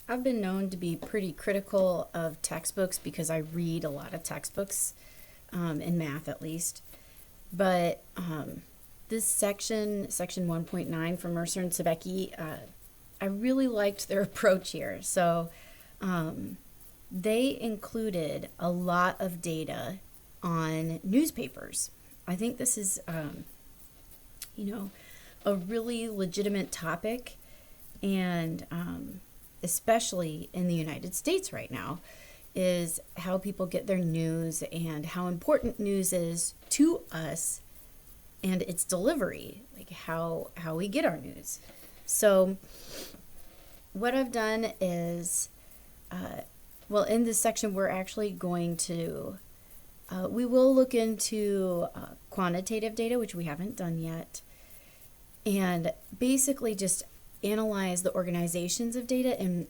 I've been known to be pretty critical of textbooks because I read a lot of textbooks, in math at least. But this section 1.9 from Mercer and Sabecki, I really liked their approach here. So they included a lot of data on newspapers. I think this is, you know, a really legitimate topic, and especially in the United States right now, is how people get their news and how important news is to us and its delivery, like how we get our news. So what I've done is, well, in this section, we're actually going to, we will look into quantitative data, which we haven't done yet, and basically just analyze the organizations of data and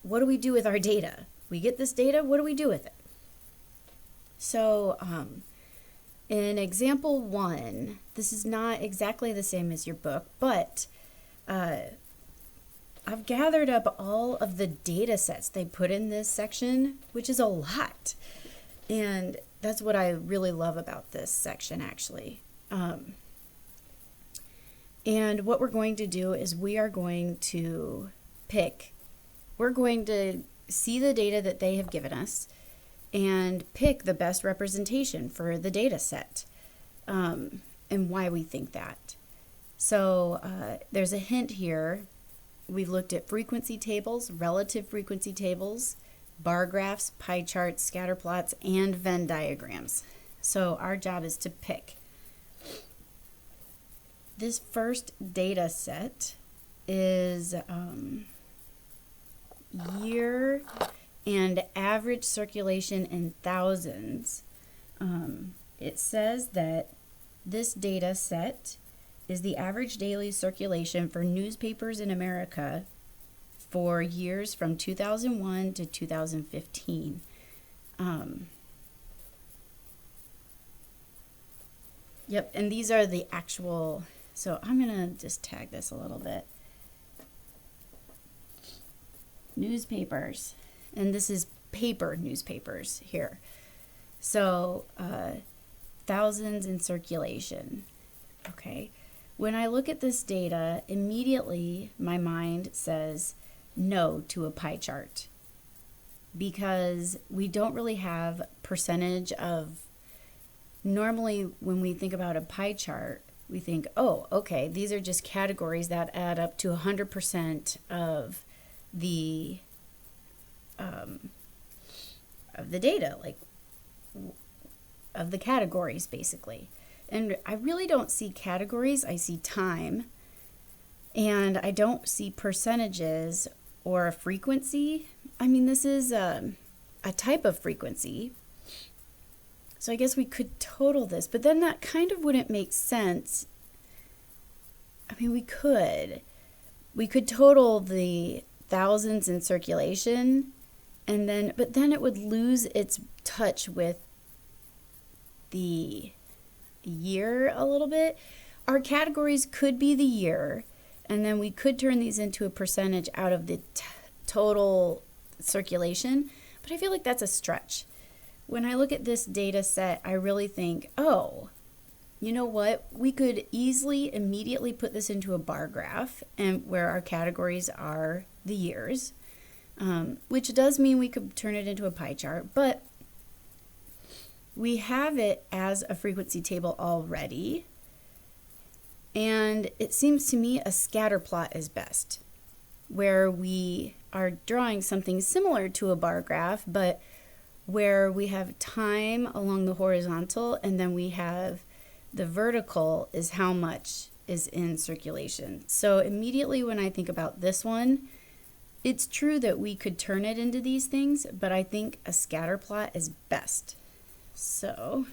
what do we do with our data? We get this data, what do we do with it? So in example 1, this is not exactly the same as your book, but I've gathered up all of the data sets they put in this section, which is a lot. And that's what I really love about this section, actually. And what we're going to do is we're going to see the data that they have given us and pick the best representation for the data set, and why we think that. So there's a hint here. We've looked at frequency tables, relative frequency tables, bar graphs, pie charts, scatter plots, and Venn diagrams. So our job is to pick. This first data set is year and average circulation in thousands. It says that this data set is the average daily circulation for newspapers in America for years from 2001 to 2015. Yep, and these are the actual, so I'm going to just tag this a little bit. Newspapers, and this is paper newspapers here. So thousands in circulation. Okay. When I look at this data, immediately my mind says no to a pie chart, because we don't really have percentage of, normally when we think about a pie chart, we think, oh, okay, these are just categories that add up to 100% of the data, like of the categories, basically. And I really don't see categories. I see time, and I don't see percentages or a frequency. I mean, this is a type of frequency, so I guess we could total this, but then that kind of wouldn't make sense. I mean, we could total the thousands in circulation, and then, but then it would lose its touch with the year a little bit. Our categories could be the year, and then we could turn these into a percentage out of the total circulation, but I feel like that's a stretch. When I look at this data set, I really think, oh, you know what? We could easily immediately put this into a bar graph, and where our categories are the years, which does mean we could turn it into a pie chart, but we have it as a frequency table already, and it seems to me a scatter plot is best, where we are drawing something similar to a bar graph, but where we have time along the horizontal, and then we have the vertical is how much is in circulation. So immediately when I think about this one, it's true that we could turn it into these things, but I think a scatter plot is best. So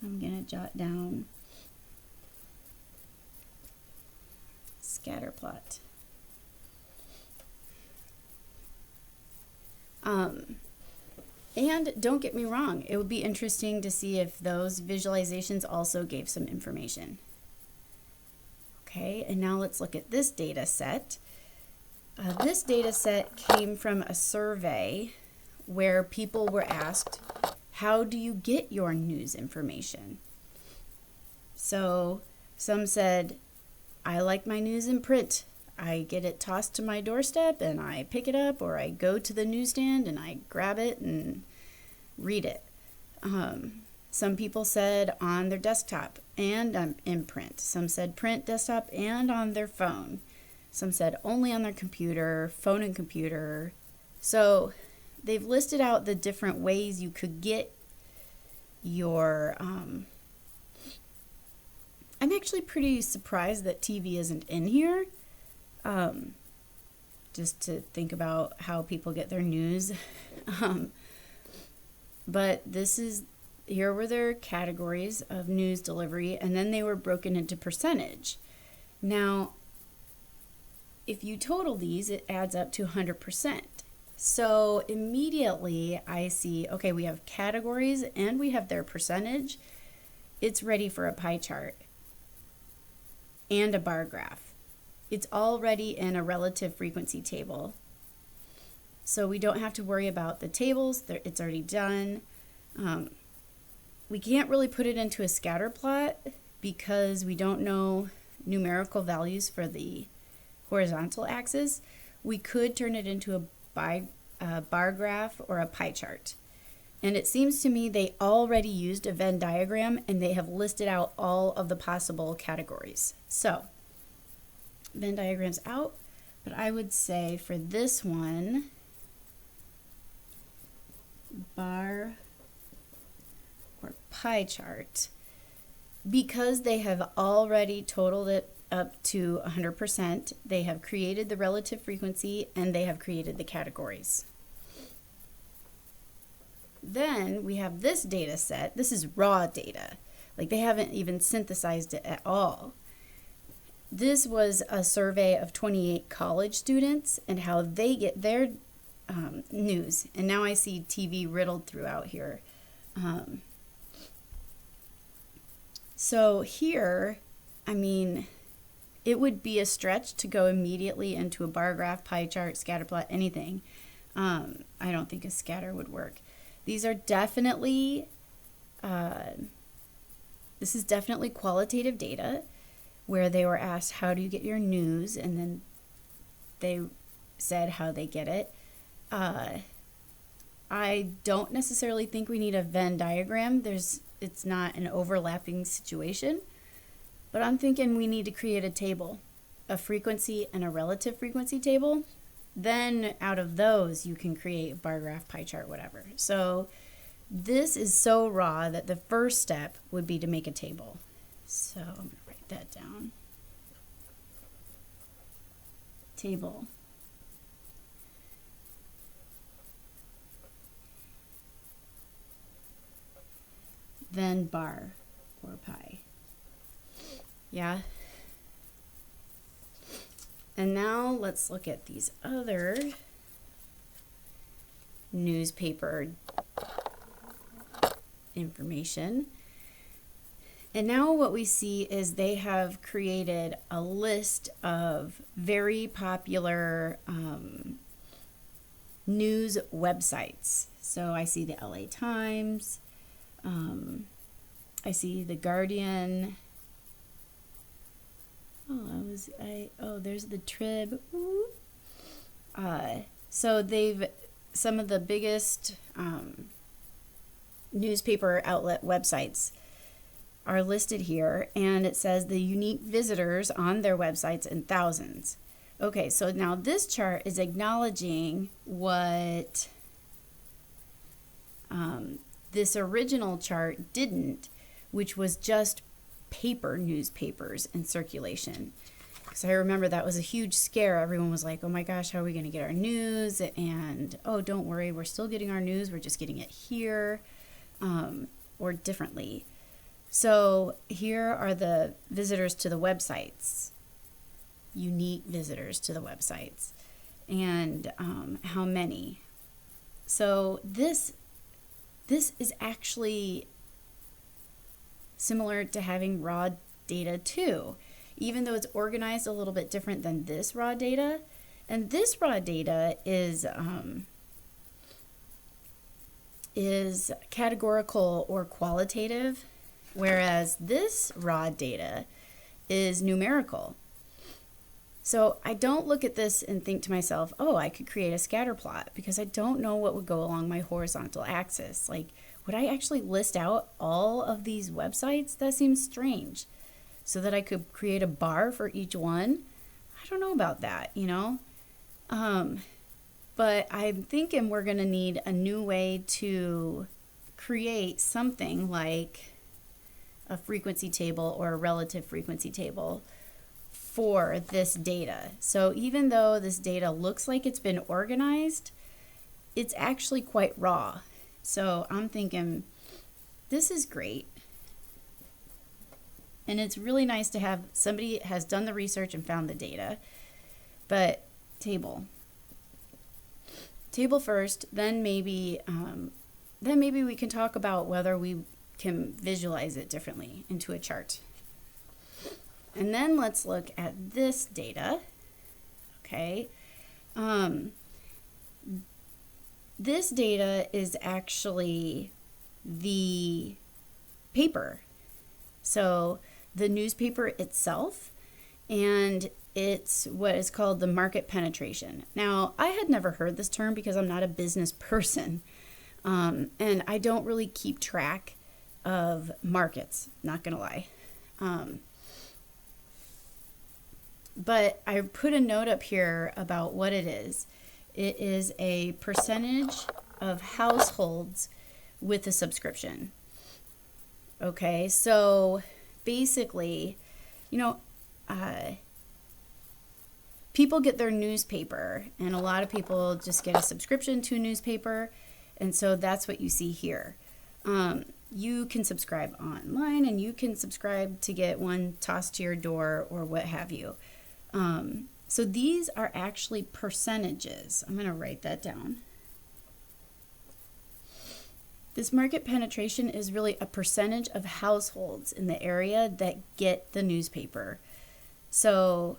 I'm going to jot down scatter plot. And don't get me wrong, it would be interesting to see if those visualizations also gave some information. Okay, and now let's look at this data set. This data set came from a survey where people were asked, how do you get your news information? So some said, I like my news in print. I get it tossed to my doorstep and I pick it up, or I go to the newsstand and I grab it and read it. Some people said on their desktop and in print. Some said print, desktop, and on their phone. Some said only on their computer, phone and computer. So they've listed out the different ways you could get your... I'm actually pretty surprised that TV isn't in here. Just to think about how people get their news. But here were their categories of news delivery, and then they were broken into percentage. Now, if you total these, it adds up to 100%. So immediately I see, okay, we have categories and we have their percentage. It's ready for a pie chart and a bar graph. It's already in a relative frequency table. So we don't have to worry about the tables. It's already done. We can't really put it into a scatter plot because we don't know numerical values for the horizontal axis. We could turn it into a bar graph or a pie chart. And it seems to me they already used a Venn diagram and they have listed out all of the possible categories. So, Venn diagram's out, but I would say for this one, bar or pie chart, because they have already totaled it up to 100%, they have created the relative frequency and they have created the categories. Then we have this data set. This is raw data. Like they haven't even synthesized it at all. This was a survey of 28 college students and how they get their news. And now I see TV riddled throughout here. So here, I mean, it would be a stretch to go immediately into a bar graph, pie chart, scatter plot, anything. I don't think a scatter would work. These are definitely, this is definitely qualitative data where they were asked, how do you get your news? And then they said how they get it. I don't necessarily think we need a Venn diagram. It's not an overlapping situation, but I'm thinking we need to create a table, a frequency and a relative frequency table. Then out of those, you can create a bar graph, pie chart, whatever. So this is so raw that the first step would be to make a table. So I'm going to write that down. Table. Then bar or pie. Yeah. And now let's look at these other newspaper information. And now what we see is they have created a list of very popular news websites. So I see the LA Times, I see the Guardian. There's the Trib. So some of the biggest newspaper outlet websites are listed here, and it says the unique visitors on their websites in thousands. Okay, so now this chart is acknowledging what this original chart didn't, which was just paper newspapers in circulation. Because I remember that was a huge scare. Everyone was like, oh my gosh, how are we going to get our news? And, oh, don't worry, we're still getting our news. We're just getting it here or differently. So here are the visitors to the websites, unique visitors to the websites, and how many. So this is actually similar to having raw data too. Even though it's organized a little bit different than this raw data, And this raw data is categorical or qualitative, whereas this raw data is numerical. So I don't look at this and think to myself, oh, I could create a scatter plot, because I don't know what would go along my horizontal axis. Like, would I actually list out all of these websites? That seems strange. So that I could create a bar for each one? I don't know about that, you know? But I'm thinking we're going to need a new way to create something like a frequency table or a relative frequency table for this data. So even though this data looks like it's been organized, it's actually quite raw. So I'm thinking this is great. And it's really nice to have somebody has done the research and found the data. But table first, then maybe we can talk about whether we can visualize it differently into a chart. And then let's look at this data. Okay. This data is actually the paper. So the newspaper itself, and it's what is called the market penetration. Now, I had never heard this term because I'm not a business person, and I don't really keep track of markets, not gonna lie. But I put a note up here about what it is. It is a percentage of households with a subscription. Okay, so basically, you know, people get their newspaper, and a lot of people just get a subscription to a newspaper, and so that's what you see here. You can subscribe online, and you can subscribe to get one tossed to your door or what have you. So these are actually percentages. I'm going to write that down. This market penetration is really a percentage of households in the area that get the newspaper. So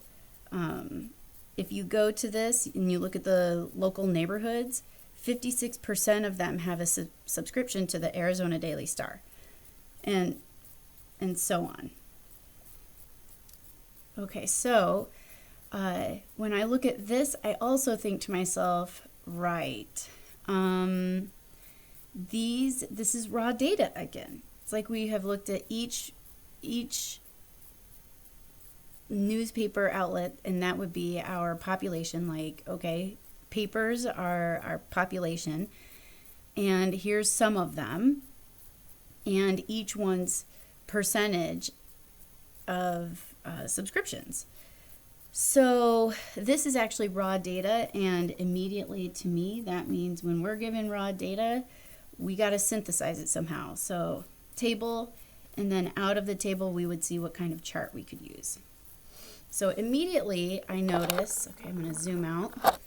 if you go to this and you look at the local neighborhoods, 56% of them have a subscription to the Arizona Daily Star, and so on. Okay, so when I look at this, I also think to myself, right, this is raw data again. It's like we have looked at each newspaper outlet, and that would be our population. Like, okay, papers are our population, and here's some of them, and each one's percentage of subscriptions. So this is actually raw data, and immediately to me that means when we're given raw data, we got to synthesize it somehow. So table, and then out of the table we would see what kind of chart we could use. So immediately I notice, okay, I'm going to zoom out.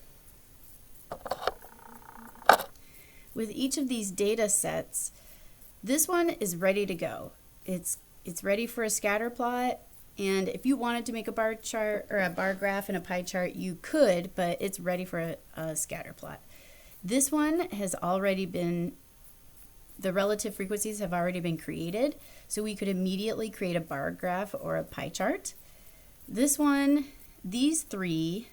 With each of these data sets, this one is ready to go. It's ready for a scatter plot, and if you wanted to make a bar chart or a bar graph and a pie chart, you could, but it's ready for a scatter plot. This one has already been, the relative frequencies have already been created, so we could immediately create a bar graph or a pie chart. This one, these three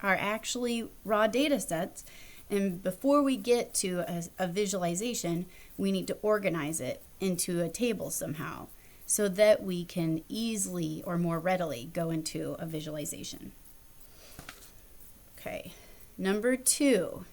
are actually raw data sets, and before we get to a visualization, we need to organize it into a table somehow so that we can easily or more readily go into a visualization. Okay, number 2,